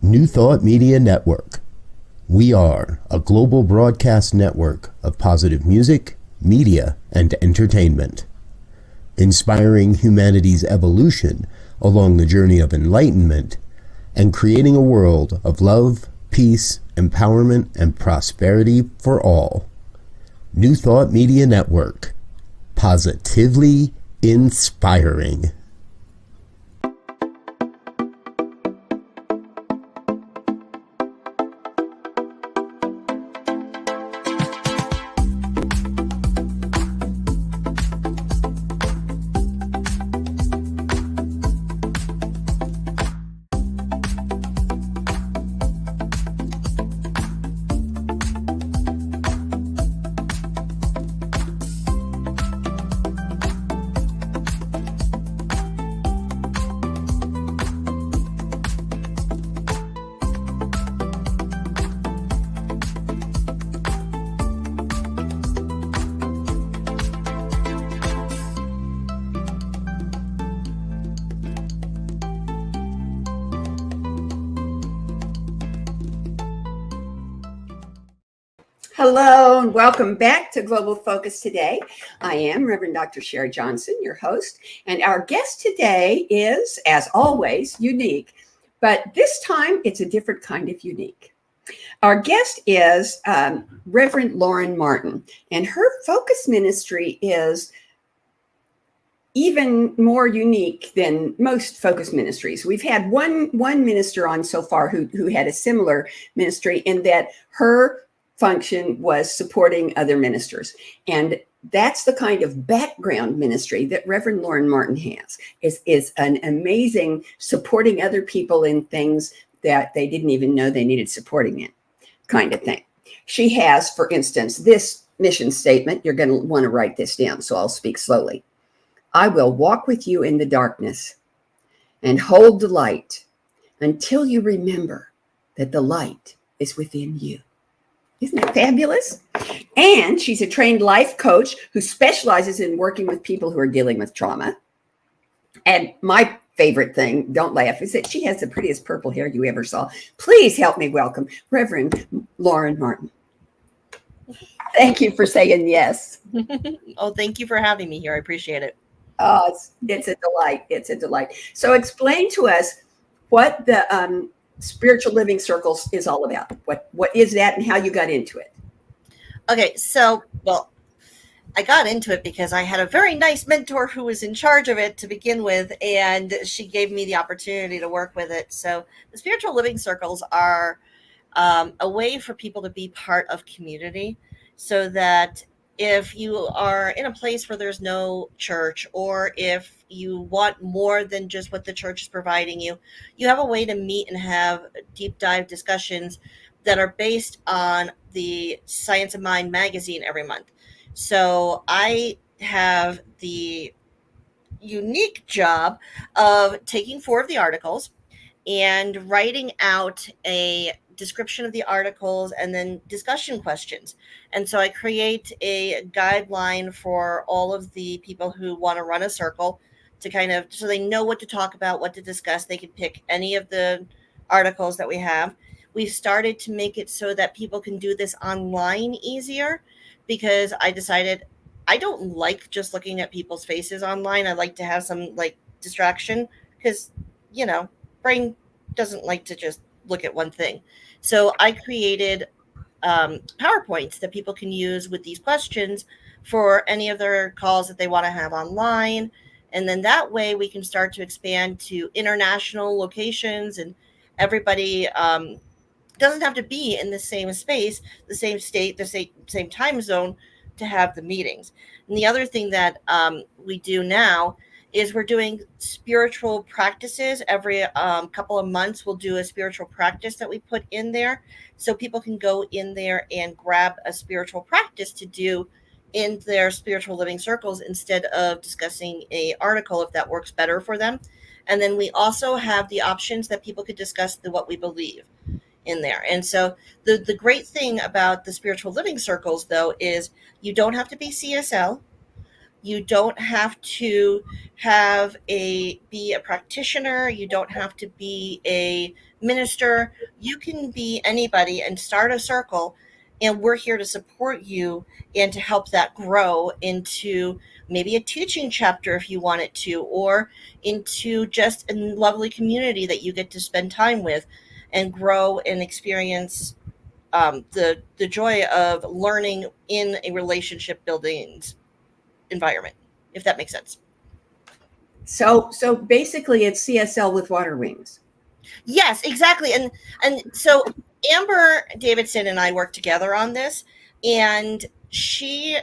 New Thought Media Network. We are a global broadcast network of positive music, media, and entertainment, inspiring humanity's evolution along the journey of enlightenment and creating a world of love, peace, empowerment, and prosperity for all. New Thought Media Network. Positively inspiring. Hello and welcome back to Global Focus Today. I am Reverend Dr. Sharri Johnson, your host, and our guest today is, as always, unique, but this time it's a different kind of unique. Our guest is Reverend Lauren Martin, and her focus ministry is even more unique than most focus ministries. We've had one minister on so far who had a similar ministry in that her function was supporting other ministers. And that's the kind of background ministry that Reverend Lauren Martin has, is an amazing supporting other people in things that they didn't even know they needed supporting in kind of thing. She has, for instance, this mission statement. You're going to want to write this down, so I'll speak slowly. I will walk with you in the darkness and hold the light until you remember that the light is within you. Isn't that fabulous? And she's a trained life coach who specializes in working with people who are dealing with trauma. And my favorite thing, don't laugh, is that she has the prettiest purple hair you ever saw. Please help me welcome Reverend Lauren Martin. Thank you for saying yes. Oh, thank you for having me here. I appreciate it. Oh, it's a delight. It's a delight. So explain to us what the Spiritual Living Circles is all about. What is that and how you got into it? Okay, so, well, I got into it because I had a very nice mentor who was in charge of it to begin with, and she gave me the opportunity to work with it. So the Spiritual Living Circles are a way for people to be part of community, so that if you are in a place where there's no church, or if you want more than just what the church is providing you, you have a way to meet and have deep dive discussions that are based on the Science of Mind magazine every month. So I have the unique job of taking 4 of the articles and writing out a description of the articles and then discussion questions. And so I create a guideline for all of the people who want to run a circle to kind of, so they know what to talk about, what to discuss. They can pick any of the articles that we have. We've started to make it so that people can do this online easier, because I decided I don't like just looking at people's faces online. I like to have some like distraction, because, brain doesn't like to just look at one thing. So I created PowerPoints that people can use with these questions for any of their calls that they want to have online. And then that way we can start to expand to international locations, and everybody doesn't have to be in the same space, the same state, the same time zone to have the meetings. And the other thing that we do now is we're doing spiritual practices. Every couple of months, we'll do a spiritual practice that we put in there, so people can go in there and grab a spiritual practice to do in their spiritual living circles instead of discussing a article, if that works better for them. And then we also have the options that people could discuss what we believe in there. And so the great thing about the spiritual living circles, though, is you don't have to be CSL. You don't have to be a practitioner. You don't have to be a minister. You can be anybody and start a circle, and we're here to support you and to help that grow into maybe a teaching chapter if you want it to, or into just a lovely community that you get to spend time with and grow and experience the joy of learning in a relationship building environment, if that makes sense. So basically it's CSL with water wings. Yes, exactly. And so Amber Davidson and I worked together on this, and she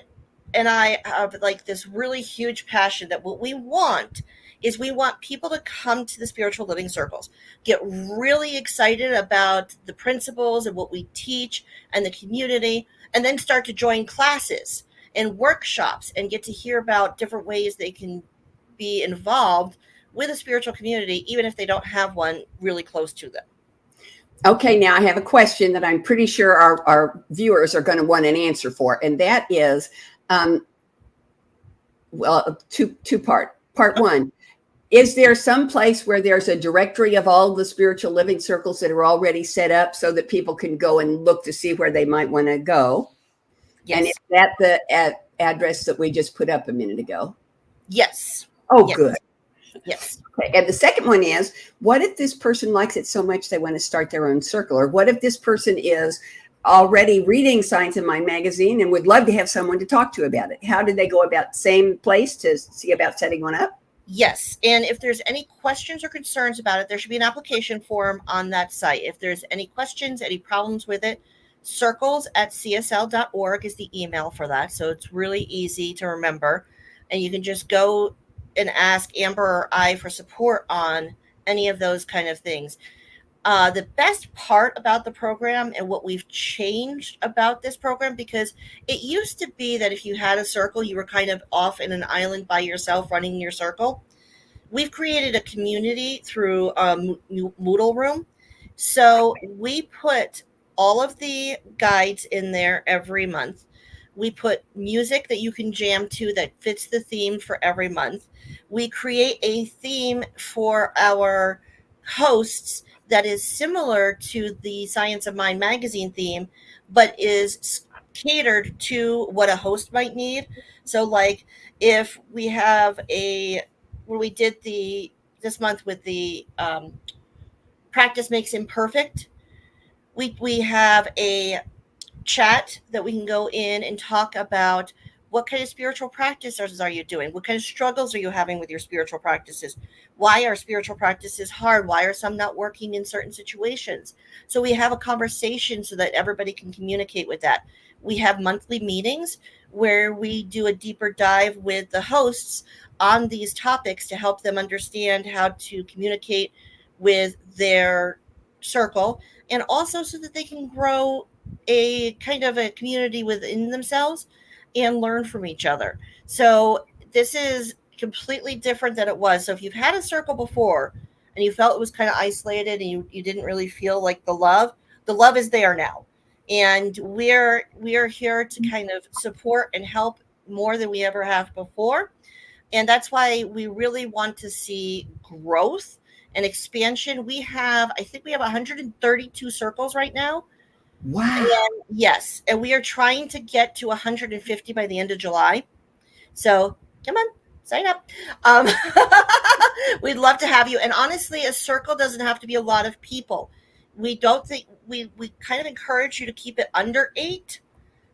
and I have like this really huge passion that what we want is we want people to come to the spiritual living circles, get really excited about the principles and what we teach and the community, and then start to join classes and workshops and get to hear about different ways they can be involved with a spiritual community, even if they don't have one really close to them. Okay, now I have a question that I'm pretty sure our viewers are going to want an answer for, and that is, two part. Part one, is there some place where there's a directory of all the spiritual living circles that are already set up so that people can go and look to see where they might want to go? Yes. And is that the address that we just put up a minute ago? Yes. Oh, yes. Good. Yes. Okay. And the second one is, what if this person likes it so much they want to start their own circle? Or what if this person is already reading Science in Mind magazine and would love to have someone to talk to about it? How do they go about same place to see about setting one up? Yes. And if there's any questions or concerns about it, there should be an application form on that site. If there's any questions, any problems with it, circles@csl.org is the email for that. So it's really easy to remember. And you can just go and ask Amber or I for support on any of those kind of things. The best part about the program and what we've changed about this program, because it used to be that if you had a circle, you were kind of off in an island by yourself running your circle. We've created a community through a Moodle room. So we put all of the guides in there every month. We put music that you can jam to that fits the theme for every month. We create a theme for our hosts that is similar to the Science of Mind magazine theme, but is catered to what a host might need. So like if we have where we did this month with the practice makes imperfect, we have a chat that we can go in and talk about what kind of spiritual practices are you doing? What kind of struggles are you having with your spiritual practices? Why are spiritual practices hard? Why are some not working in certain situations? So we have a conversation so that everybody can communicate with that. We have monthly meetings where we do a deeper dive with the hosts on these topics to help them understand how to communicate with their circle, and also so that they can grow a kind of a community within themselves and learn from each other. So this is completely different than it was. So if you've had a circle before and you felt it was kind of isolated and you didn't really feel like the love is there now. And we're here to kind of support and help more than we ever have before. And that's why we really want to see growth and expansion. I think we have 132 circles right now. Wow. And yes. And we are trying to get to 150 by the end of July. So come on, sign up. We'd love to have you. And honestly, a circle doesn't have to be a lot of people. We don't think we kind of encourage you to keep it under 8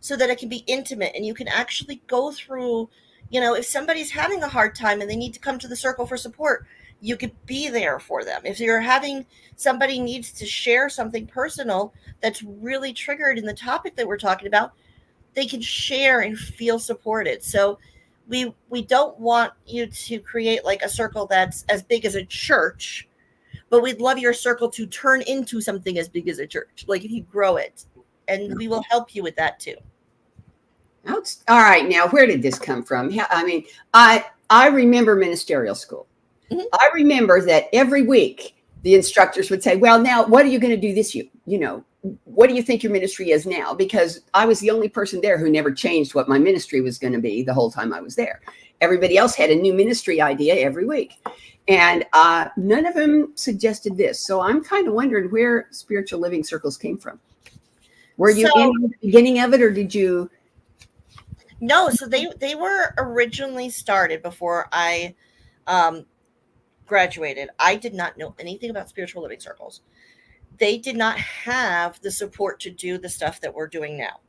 so that it can be intimate and you can actually go through, if somebody's having a hard time and they need to come to the circle for support, you could be there for them. If you're having somebody needs to share something personal that's really triggered in the topic that we're talking about, they can share and feel supported. So we don't want you to create like a circle that's as big as a church, but we'd love your circle to turn into something as big as a church. Like if you grow it, and we will help you with that too. All right. Now, where did this come from? I mean, I remember ministerial school. Mm-hmm. I remember that every week the instructors would say, well, now what are you going to do this year? what do you think your ministry is now? Because I was the only person there who never changed what my ministry was going to be the whole time I was there. Everybody else had a new ministry idea every week. And none of them suggested this. So I'm kind of wondering where spiritual living circles came from. Were you in the beginning of it, or did you? No, so they were originally started before I graduated. I did not know anything about spiritual living circles. They did not have the support to do the stuff that we're doing now.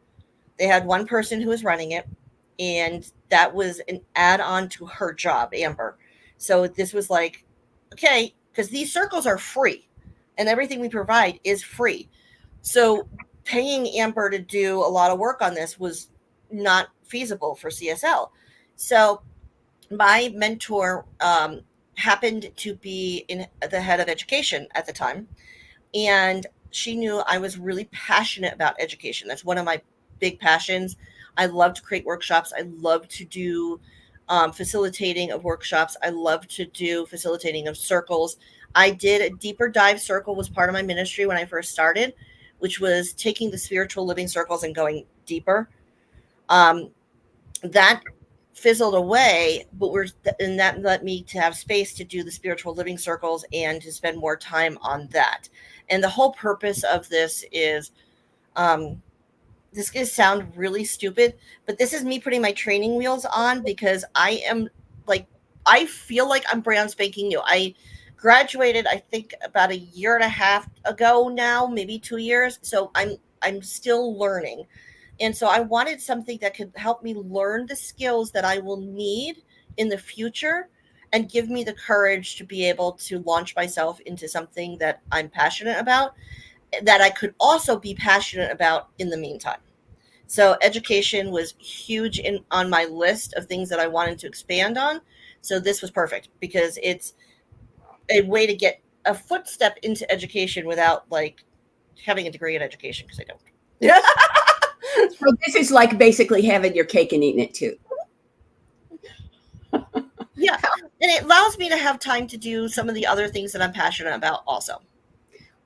They had one person who was running it, and that was an add-on to her job, Amber. So this was like, okay, because these circles are free and everything we provide is free. So paying Amber to do a lot of work on this was not feasible for CSL. So my mentor happened to be in the head of education at the time, and she knew I was really passionate about education. That's one of my big passions. I love to create workshops. I love to do facilitating of workshops. I love to do facilitating of circles. I did a deeper dive circle, was part of my ministry when I first started, which was taking the spiritual living circles and going deeper. That fizzled away, and that let me to have space to do the spiritual living circles and to spend more time on that. And the whole purpose of this is, this is going to sound really stupid, but this is me putting my training wheels on, because I feel like I'm brand spanking new. I graduated, I think, about a year and a half ago now, maybe 2 years. So I'm still learning. And so I wanted something that could help me learn the skills that I will need in the future and give me the courage to be able to launch myself into something that I'm passionate about, that I could also be passionate about in the meantime. So education was huge on my list of things that I wanted to expand on. So this was perfect because it's a way to get a footstep into education without like having a degree in education, because I don't. Yeah. So this is like basically having your cake and eating it too. Yeah. And it allows me to have time to do some of the other things that I'm passionate about also.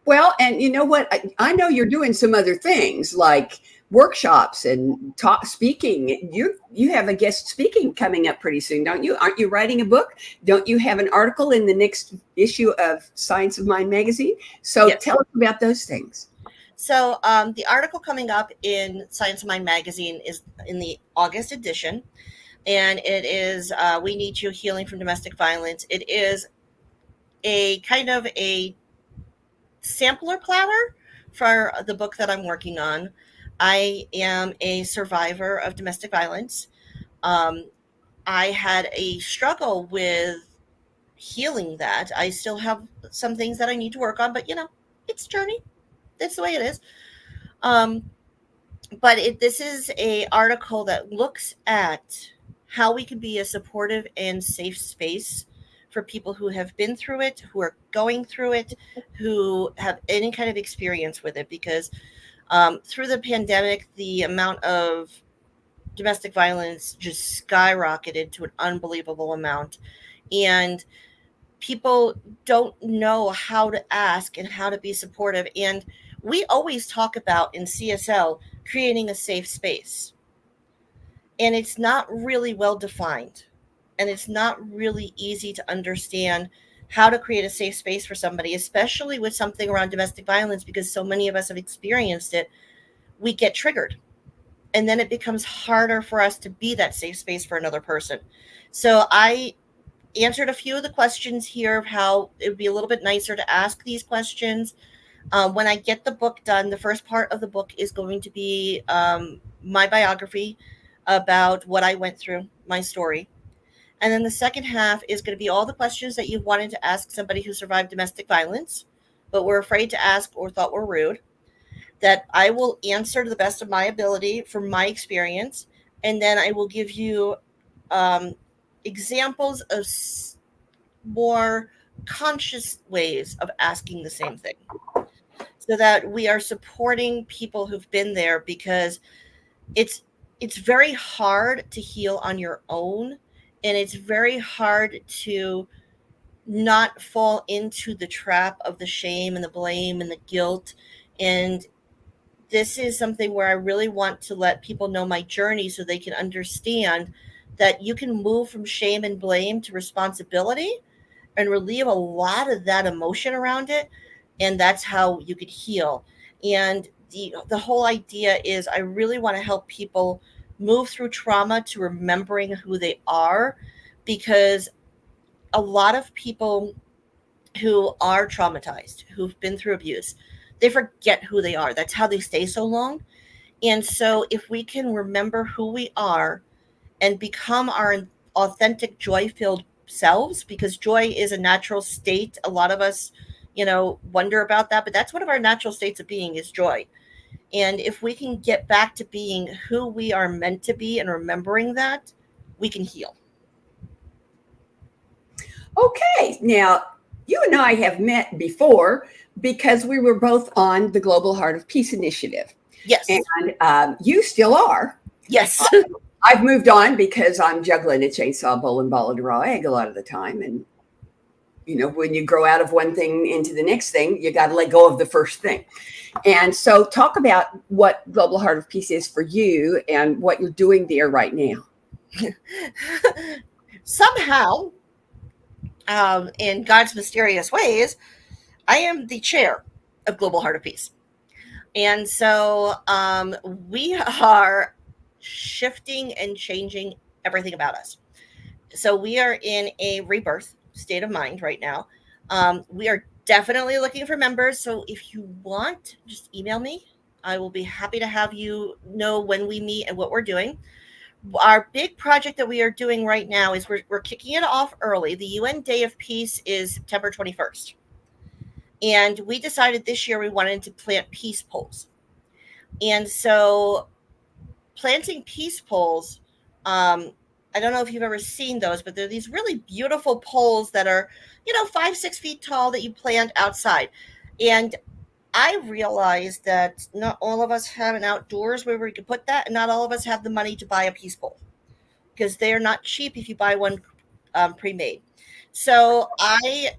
Well, and you know what? I know you're doing some other things like workshops and speaking. You have a guest speaking coming up pretty soon, don't you? Aren't you writing a book? Don't you have an article in the next issue of Science of Mind magazine? So Yes. Tell us about those things. So the article coming up in Science of Mind magazine is in the August edition, and it is We Need You, Healing from Domestic Violence. It is a kind of a sampler platter for the book that I'm working on. I am a survivor of domestic violence. I had a struggle with healing that. I still have some things that I need to work on, but it's a journey. That's the way it is. But this is a article that looks at how we can be a supportive and safe space for people who have been through it, who are going through it, who have any kind of experience with it. Because through the pandemic, the amount of domestic violence just skyrocketed to an unbelievable amount. And people don't know how to ask and how to be supportive. And we always talk about in CSL creating a safe space. And it's not really well defined. And it's not really easy to understand how to create a safe space for somebody, especially with something around domestic violence, because so many of us have experienced it. We get triggered. And then it becomes harder for us to be that safe space for another person. So I answered a few of the questions here of how it would be a little bit nicer to ask these questions. When I get the book done, the first part of the book is going to be my biography about what I went through, my story. And then the second half is going to be all the questions that you've wanted to ask somebody who survived domestic violence, but were afraid to ask or thought were rude, that I will answer to the best of my ability from my experience. And then I will give you examples of more conscious ways of asking the same thing, so that we are supporting people who've been there, because it's very hard to heal on your own, and it's very hard to not fall into the trap of the shame and the blame and the guilt. And this is something where I really want to let people know my journey so they can understand that you can move from shame and blame to responsibility and relieve a lot of that emotion around it, and that's how you could heal. And the whole idea is I really want to help people move through trauma to remembering who they are, because a lot of people who are traumatized, who've been through abuse, they forget who they are. That's how they stay so long. And so if we can remember who we are and become our authentic joy filled selves, because joy is a natural state. A lot of us, wonder about that, but that's one of our natural states of being, is joy. And if we can get back to being who we are meant to be and remembering that, we can heal. Okay, now you and I have met before because we were both on the Global Heart of Peace Initiative. Yes. And you still are. Yes. I've moved on because I'm juggling a chainsaw, bowling ball, and raw egg a lot of the time. And, when you grow out of one thing into the next thing, you got to let go of the first thing. And so talk about what Global Heart of Peace is for you and what you're doing there right now. Somehow, in God's mysterious ways, I am the chair of Global Heart of Peace. And so we are shifting and changing everything about us. So we are in a rebirth state of mind right now. We are definitely looking for members. So if you want, just email me. I will be happy to have you know when we meet and what we're doing. Our big project that we are doing right now is we're kicking it off early. The UN Day of Peace is September 21st. And we decided this year we wanted to plant peace poles. And so planting peace poles, I don't know if you've ever seen those, but they're these really beautiful poles that are, 5-6 feet tall that you plant outside. And I realized that not all of us have an outdoors where we could put that, and not all of us have the money to buy a peace pole, because they're not cheap if you buy one pre-made. So I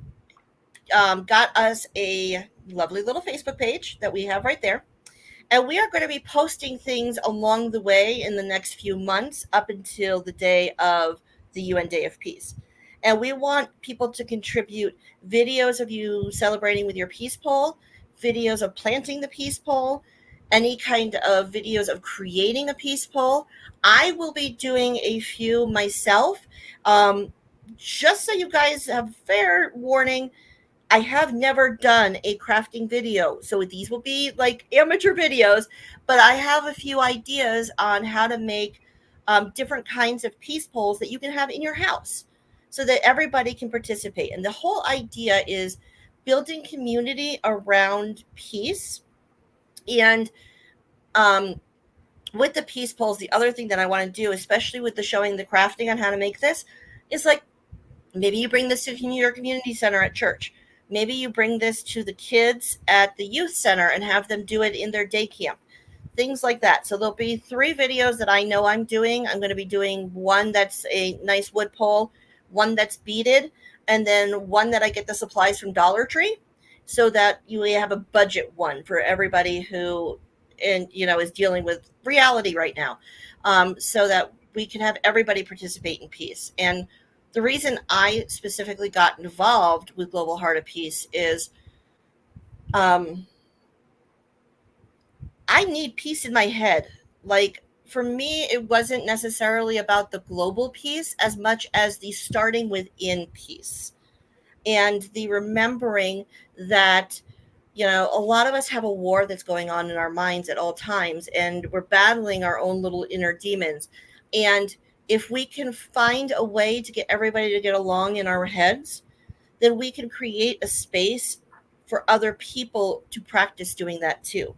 got us a lovely little Facebook page that we have right there. And we are going to be posting things along the way in the next few months up until the day of the UN Day of Peace. And we want people to contribute videos of you celebrating with your peace pole, videos of planting the peace pole, any kind of videos of creating a peace pole. I will be doing a few myself. Just so you guys have fair warning, I have never done a crafting video, so these will be like amateur videos, but I have a few ideas on how to make different kinds of peace poles that you can have in your house so that everybody can participate. And the whole idea is building community around peace. And with the peace poles, the other thing that I want to do, especially with the showing the crafting on how to make this, is like maybe you bring this to your community center at church. Maybe you bring this to the kids at the youth center and have them do it in their day camp, things like that. So there'll be 3 videos that I know I'm doing. I'm going to be doing one that's a nice wood pole, one that's beaded, and then one that I get the supplies from Dollar Tree, so that you have a budget one for everybody who is dealing with reality right now, so that we can have everybody participate in peace. And the reason I specifically got involved with Global Heart of Peace is I need peace in my head. Like, for me, it wasn't necessarily about the global peace as much as the starting within peace and the remembering that, a lot of us have a war that's going on in our minds at all times, and we're battling our own little inner demons. And if we can find a way to get everybody to get along in our heads, then we can create a space for other people to practice doing that too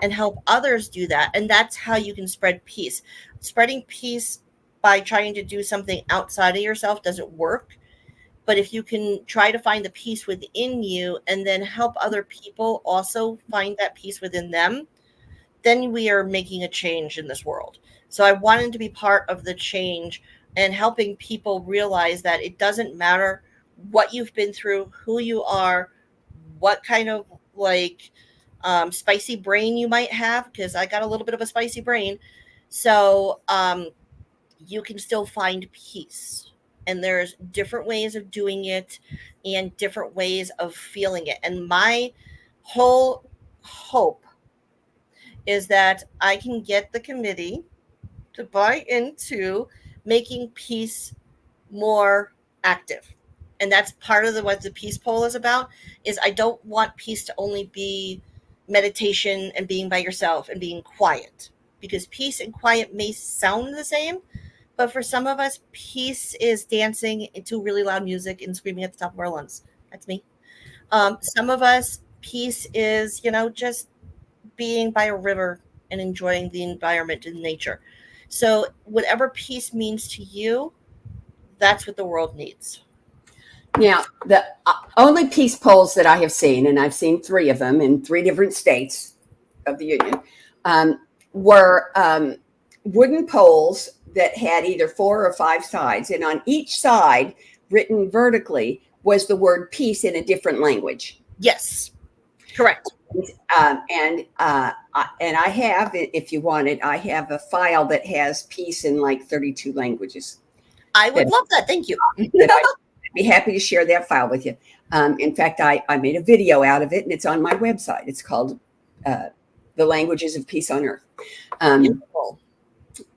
and help others do that. And that's how you can spread peace. Spreading peace by trying to do something outside of yourself doesn't work. But if you can try to find the peace within you and then help other people also find that peace within them, then we are making a change in this world. So I wanted to be part of the change and helping people realize that it doesn't matter what you've been through, who you are, what kind of spicy brain you might have, because I got a little bit of a spicy brain. So you can still find peace. And there's different ways of doing it and different ways of feeling it. And my whole hope is that I can get the committee to buy into making peace more active. And that's part of what the peace poll is about. Is I don't want peace to only be meditation and being by yourself and being quiet, because peace and quiet may sound the same, but for some of us, peace is dancing into really loud music and screaming at the top of our lungs. That's me. Some of us, peace is, just being by a river and enjoying the environment and nature. So whatever peace means to you, that's what the world needs. Now, the only peace polls that I have seen, and I've seen 3 of them in 3 different states of the Union, were wooden poles that had either 4 or 5 sides. And on each side, written vertically, was the word peace in a different language. Yes, correct. And I have, if you want it, I have a file that has peace in like 32 languages. I would love that. Thank you. I'd be happy to share that file with you. In fact, I made a video out of it, and it's on my website. It's called The Languages of Peace on Earth. Beautiful.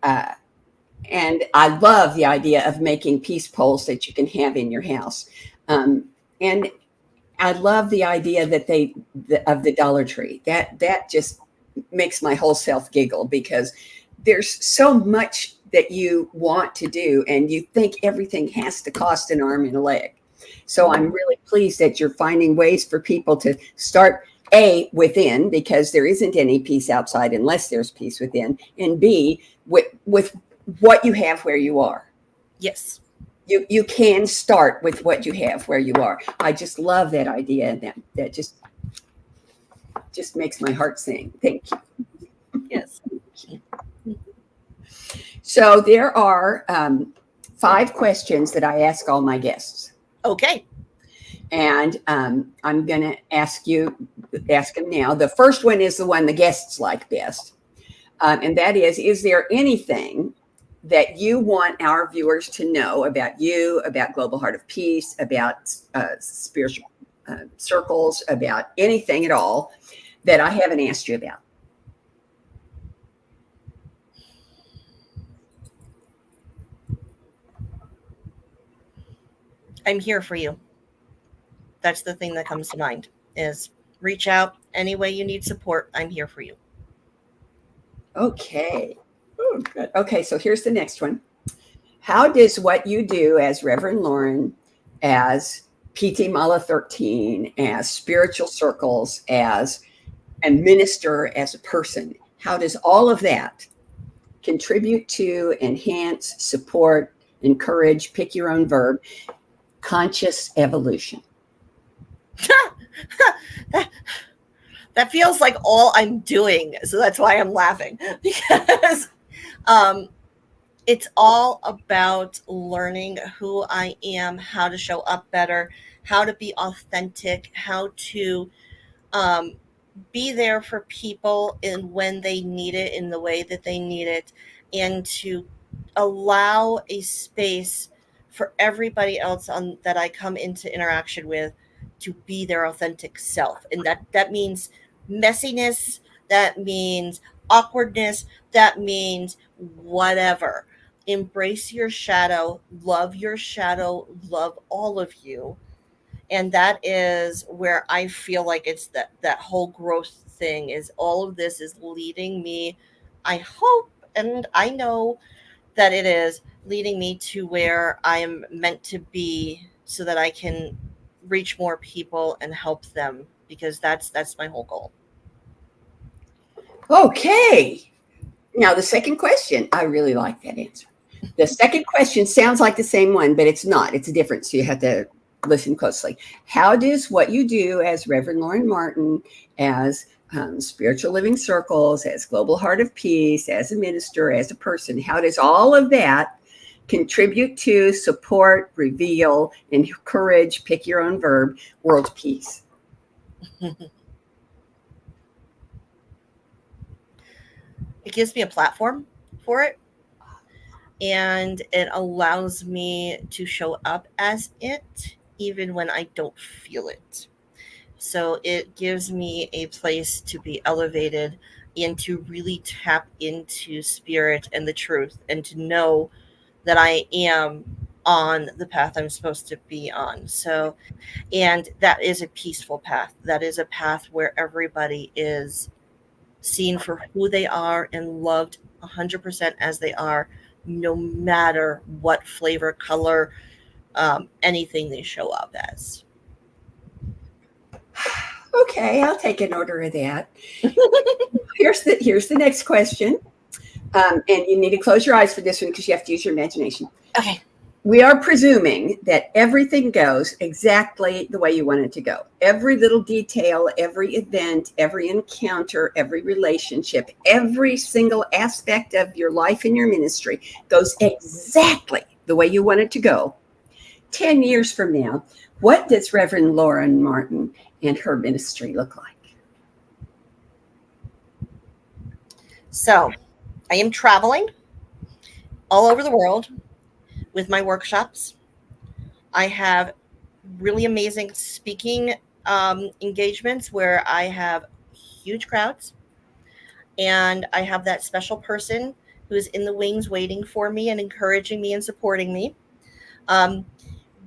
And I love the idea of making peace poles that you can have in your house. And I love the idea that of the Dollar Tree. That just makes my whole self giggle, because there's so much that you want to do, and you think everything has to cost an arm and a leg. So I'm really pleased that you're finding ways for people to start, A, within, because there isn't any peace outside unless there's peace within, and B, with what you have where you are. Yes. You can start with what you have where you are. I just love that idea, and that just makes my heart sing. Thank you. Yes. So there are 5 questions that I ask all my guests. Okay. And I'm going to ask them now. The first one is the one the guests like best. And that is there anything that you want our viewers to know about you, about Global Heart of Peace, about spiritual circles, about anything at all that I haven't asked you about? I'm here for you. That's the thing that comes to mind, is reach out any way you need support. I'm here for you. Okay. Oh, good. Okay, so here's the next one. How does what you do as Reverend Lauren, as PT Mala 13, as spiritual circles, as a minister, as a person, how does all of that contribute to, enhance, support, encourage, pick your own verb, conscious evolution? That feels like all I'm doing. So that's why I'm laughing, because it's all about learning who I am, how to show up better, how to be authentic, how to be there for people in when they need it, in the way that they need it, and to allow a space for everybody else that I come into interaction with to be their authentic self. And that means messiness, that means awkwardness, that means whatever. Embrace your shadow, love all of you. And that is where I feel like it's that whole growth thing, is all of this is leading me, I hope, and I know that it is leading me to where I am meant to be, so that I can reach more people and help them, because that's my whole goal. Okay. Now, the second question, I really like that answer. The second question sounds like the same one, but it's not. It's different. So you have to listen closely. How does what you do as Reverend Lauren Martin, as Spiritual Living Circles, as Global Heart of Peace, as a minister, as a person, how does all of that contribute to, support, reveal, encourage, pick your own verb, world peace? it gives me a platform for it, and it allows me to show up as it even when I don't feel it. So it gives me a place to be elevated and to really tap into spirit and the truth and to know that I am on the path I'm supposed to be on. So, and that is a peaceful path. That is a path where everybody is seen for who they are and loved 100% as they are, no matter what flavor, color, anything they show up as. Okay, I'll take an order of that. Here's the next question. And you need to close your eyes for this one because you have to use your imagination. Okay. We are presuming that everything goes exactly the way you want it to go. Every little detail, every event, every encounter, every relationship, every single aspect of your life and your ministry goes exactly the way you want it to go. 10 years from now, what does Reverend Lauren Martin and her ministry look like? So I am traveling all over the world with my workshops. I have really amazing speaking engagements where I have huge crowds, and I have that special person who is in the wings waiting for me and encouraging me and supporting me. Um,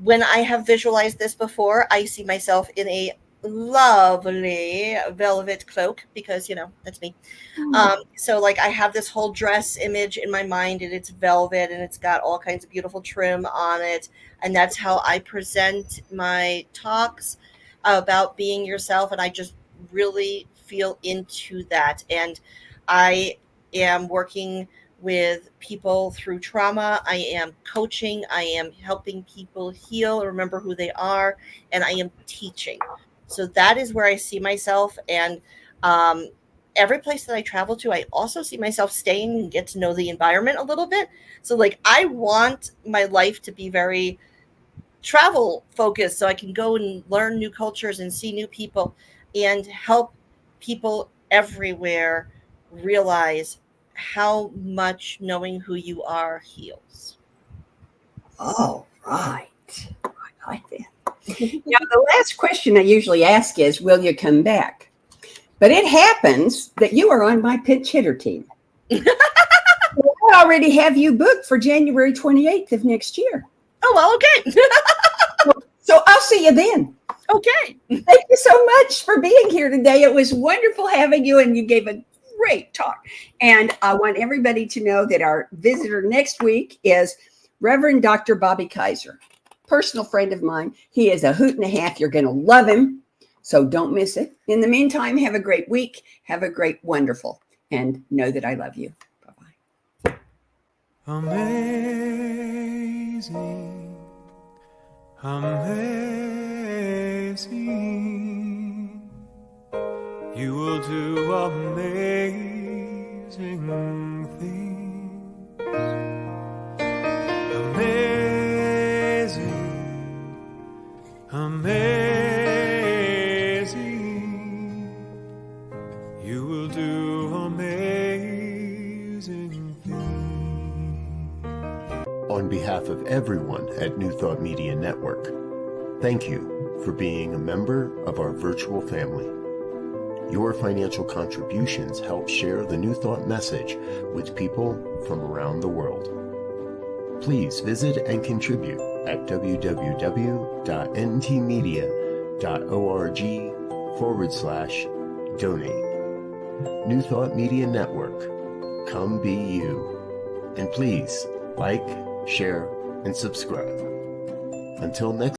when I have visualized this before, I see myself in a lovely velvet cloak because, that's me. So like I have this whole dress image in my mind, and it's velvet and it's got all kinds of beautiful trim on it. And that's how I present my talks about being yourself. And I just really feel into that. And I am working with people through trauma. I am coaching. I am helping people heal, remember who they are, and I am teaching. So that is where I see myself. And every place that I travel to, I also see myself staying and get to know the environment a little bit. So like I want my life to be very travel focused so I can go and learn new cultures and see new people and help people everywhere realize how much knowing who you are heals. All right. I like that. Now, the last question I usually ask is, will you come back? But it happens that you are on my pinch hitter team. I already have you booked for January 28th of next year. Oh, well, okay. So I'll see you then. Okay. Thank you so much for being here today. It was wonderful having you, and you gave a great talk. And I want everybody to know that our visitor next week is Reverend Dr. Bobby Kaiser, personal friend of mine. He is a hoot and a half. You're going to love him. So don't miss it. In the meantime, have a great week. Have a great, wonderful, and know that I love you. Bye-bye. Amazing, amazing. You will do amazing things. Amazing, amazing. You will do amazing things. On behalf of everyone at New Thought Media Network, thank you for being a member of our virtual family. Your financial contributions help share the New Thought message with people from around the world. Please visit and contribute at www.ntmedia.org/donate. New Thought Media Network, come be you. And please like, share, and subscribe. Until next